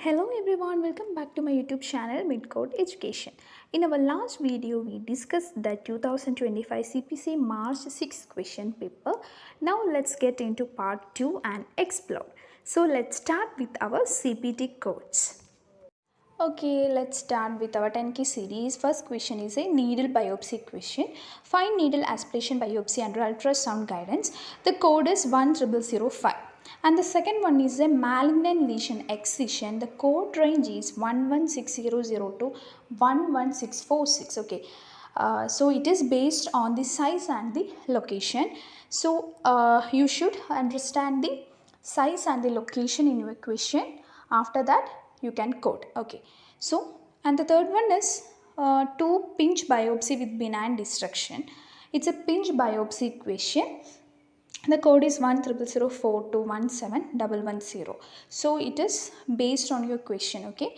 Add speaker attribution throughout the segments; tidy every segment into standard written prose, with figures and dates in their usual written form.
Speaker 1: Hello everyone, welcome back to my YouTube channel 𝙦𝙪𝙚𝙧𝙘𝙝. In our last video, we discussed the 2025 CPC March 6 question paper. Now let's get into part 2 and explore. So let's start with our CPT codes. Okay, let's start with our 10K series. First question is a needle biopsy question. Find needle aspiration biopsy under ultrasound guidance. The code is 10005. And the second one is a malignant lesion excision. The code range is 116002 to 11646. Okay. So it is based on the size and the location. So you should understand the size and the location in your question. After that you can code. Okay. So and the third one is 2 pinch biopsy with benign destruction. It's a pinch biopsy question. The code is 10004 to 17110. So it is based on your question. Okay.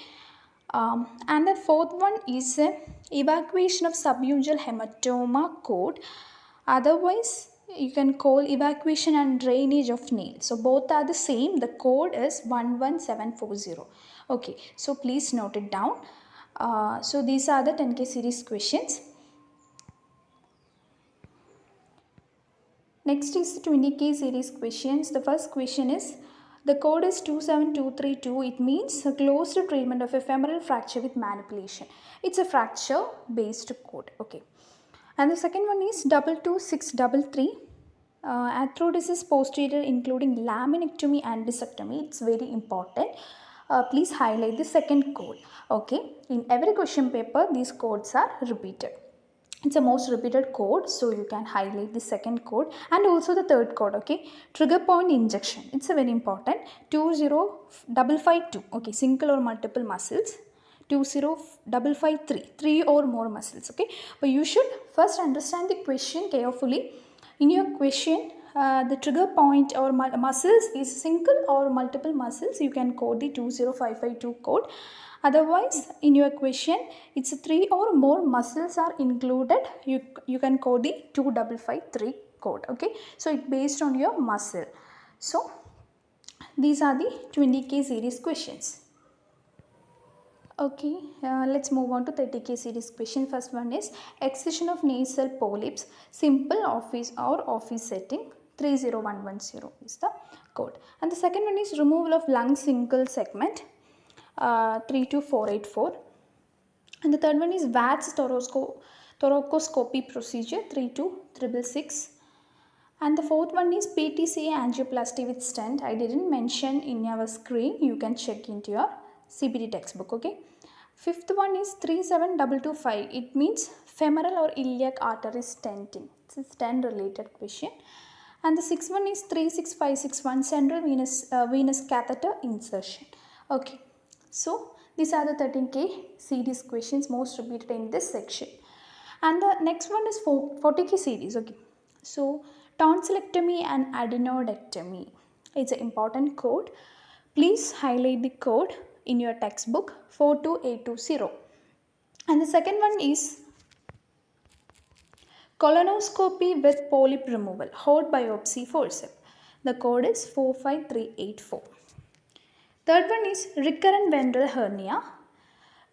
Speaker 1: And the fourth one is evacuation of subungual hematoma code. Otherwise you can call evacuation and drainage of nail. So both are the same. The code is 11740. Okay, so please note it down. So these are the 10K series questions. Next is the 20K series questions. The first question is, the code is 27232. It means a closed treatment of a femoral fracture with manipulation. It's a fracture based code. Okay. And the second one is 22633. Arthrodesis posterior including laminectomy and discectomy. It's very important. Please highlight the second code. Okay. In every question paper, these codes are repeated. It's a most repeated code, so you can highlight the second code and also the third code. Okay, trigger point injection, it's a very important. 20552. Okay, single or multiple muscles. 20553, 3 or more muscles. Okay, but you should first understand the question carefully. In your question, the trigger point or muscles is single or multiple muscles. You can code the 20552 code. Otherwise, in your question, it's 3 or more muscles are included. You can code the 2553 code. Okay, so it's based on your muscle. So these are the 20K series questions. Okay, let's move on to 30K series question. First one is excision of nasal polyps, simple office or office setting. 30110 is the code. And the second one is removal of lung single segment. 32484. And the third one is VATS thoracoscopy procedure. 32666. And the fourth one is PTCA angioplasty with stent. I didn't mention in our screen. You can check into your CPD textbook. Okay. Fifth one is 37225. It means femoral or iliac artery stenting. It's a stent related question. And the sixth one is 36561. Central venous catheter insertion. Okay. So these are the 13K series questions most repeated in this section. And the next one is 40K series. Okay. So tonsillectomy and adenodectomy. It's an important code. Please highlight the code in your textbook 42820. And the second one is colonoscopy with polyp removal, Hod biopsy forceps. The code is 45384. Third one is recurrent ventral hernia.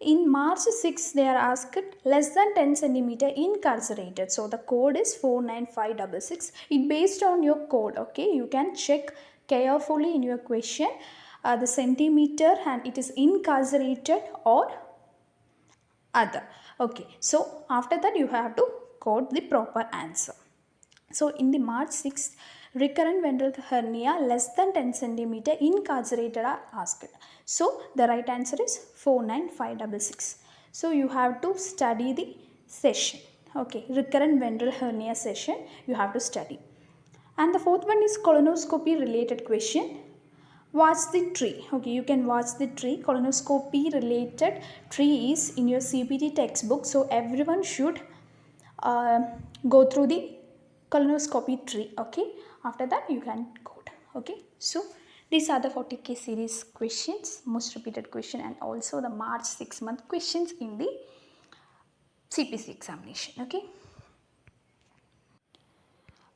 Speaker 1: In March 6, they are asked less than 10 cm incarcerated. So the code is 49566. It based on your code. Okay, you can check carefully in your question the centimeter and it is incarcerated or other. Okay, so after that you have to code the proper answer. So in the March 6th, recurrent ventral hernia less than 10 cm incarcerated are asked. So the right answer is 49566. So you have to study the session. Okay, recurrent ventral hernia session you have to study. And the fourth one is colonoscopy related question. Watch the tree. Okay, you can watch the tree. Colonoscopy related tree is in your CPT textbook. So everyone should go through the colonoscopy tree. Okay, after that you can code. Okay, so these are the 40K series questions, most repeated question, and also the March 6-month questions in the CPC examination. Okay.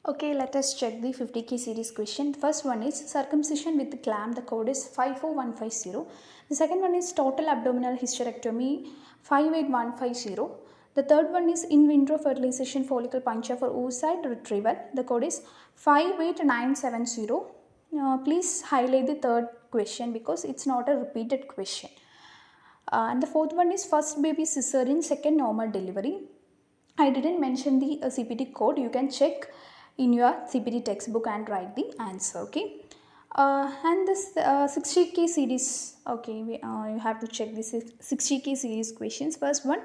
Speaker 1: Okay, let us check the 50k series question. First one is circumcision with clamp, the code is 54150. The second one is total abdominal hysterectomy 58150. The third one is in vitro fertilization follicle puncture for oocyte retrieval, the code is 58970. Please highlight the third question because it's not a repeated question. And the fourth one is first baby cesarean, second normal delivery. I didn't mention the CPT code. You can check in your CPT textbook and write the answer. Okay. And this 60k series. Okay, you have to check this 60k series questions. First one,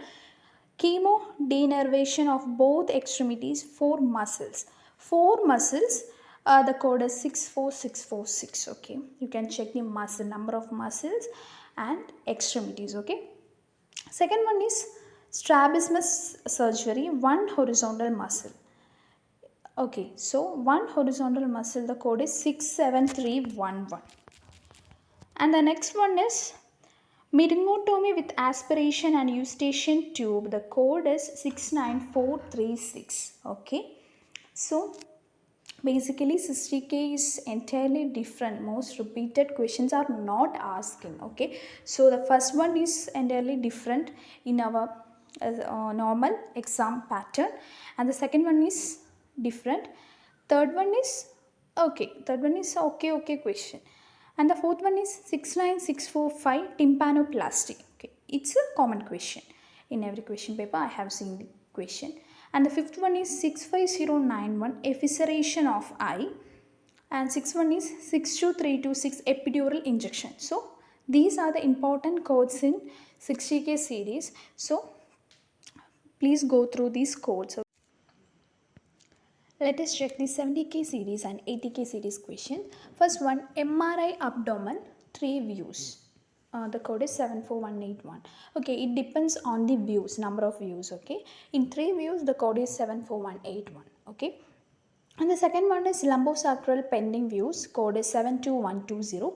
Speaker 1: chemo denervation of both extremities, 4 muscles. 4 muscles. The code is 64646. Okay, you can check the muscle number of muscles and extremities. Okay. Second one is strabismus surgery, one horizontal muscle. Okay, so one horizontal muscle, the code is 67311. And the next one is myringotomy with aspiration and eustachian tube, the code is 69436. Okay, so basically 60k is entirely different. Most repeated questions are not asking. Okay, so the first one is entirely different in our normal exam pattern, and the second one is different. Third one is okay question, and the fourth one is 69645 tympanoplasty. Okay, it's a common question in every question paper. I have seen the question. And the fifth one is 65091 efficeration of eye, and sixth one is 62326 epidural injection. So these are the important codes in 60k series. So please go through these codes. Let us check the 70k series and 80k series question. First one, MRI abdomen, 3 views. The code is 74181. Okay, it depends on the views, number of views. Okay, in 3 views the code is 74181. Okay, and the second one is lumbosacral pending views, code is 72120.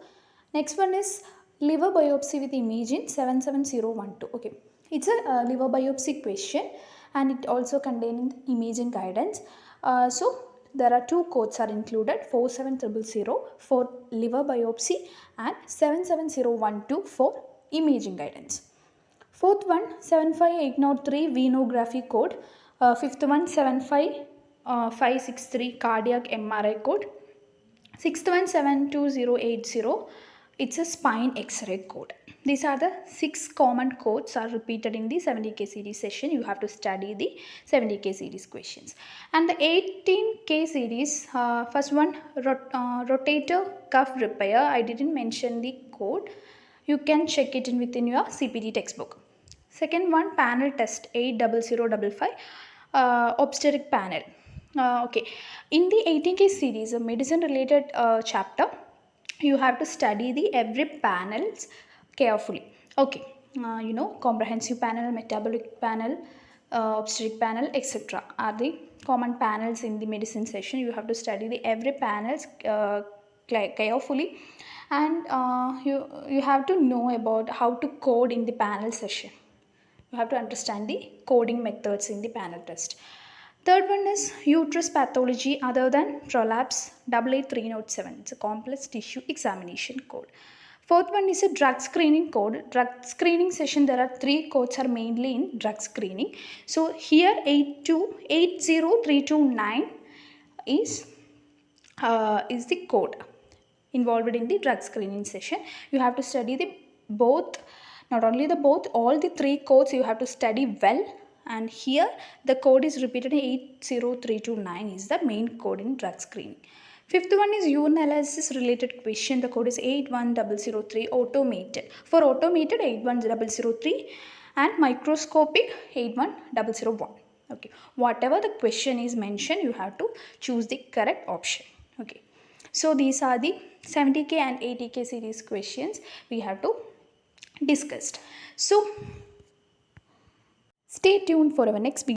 Speaker 1: Next one is liver biopsy with imaging, 77012. Okay, it's a liver biopsy question and it also contains imaging guidance. So there are 2 codes are included, 47000 for liver biopsy and 77012 for imaging guidance. Fourth one 75803 venography code. Fifth one 75563 cardiac MRI code. Sixth one 72080, it's a spine X-ray code. These are the 6 common codes are repeated in the 70k series session. You have to study the 70k series questions. And the 18k series, first one rotator cuff repair. I didn't mention the code. You can check it in within your CPT textbook. Second one panel test 80055 obstetric panel. Okay, in the 18k series, a medicine related chapter, you have to study the every panels carefully. Okay, comprehensive panel, metabolic panel, obstetric panel, etc. are the common panels in the medicine session. You have to study the every panels carefully, and you have to know about how to code in the panel session. You have to understand the coding methods in the panel test. Third one is uterus pathology other than prolapse, 88307. It's a complex tissue examination code. Fourth one is a drug screening code. Drug screening session, there are 3 codes are mainly in drug screening. So here 80329 is the code involved in the drug screening session. You have to study the both, not only the both, all the 3 codes you have to study well. And here the code is repeated in 80329 is the main code in drug screening. Fifth one is urinalysis related question. The code is 81003 automated. For automated 81003 and microscopic 81001. Okay, whatever the question is mentioned, you have to choose the correct option. Okay, so these are the 70k and 80k series questions we have to discussed. So stay tuned for our next video.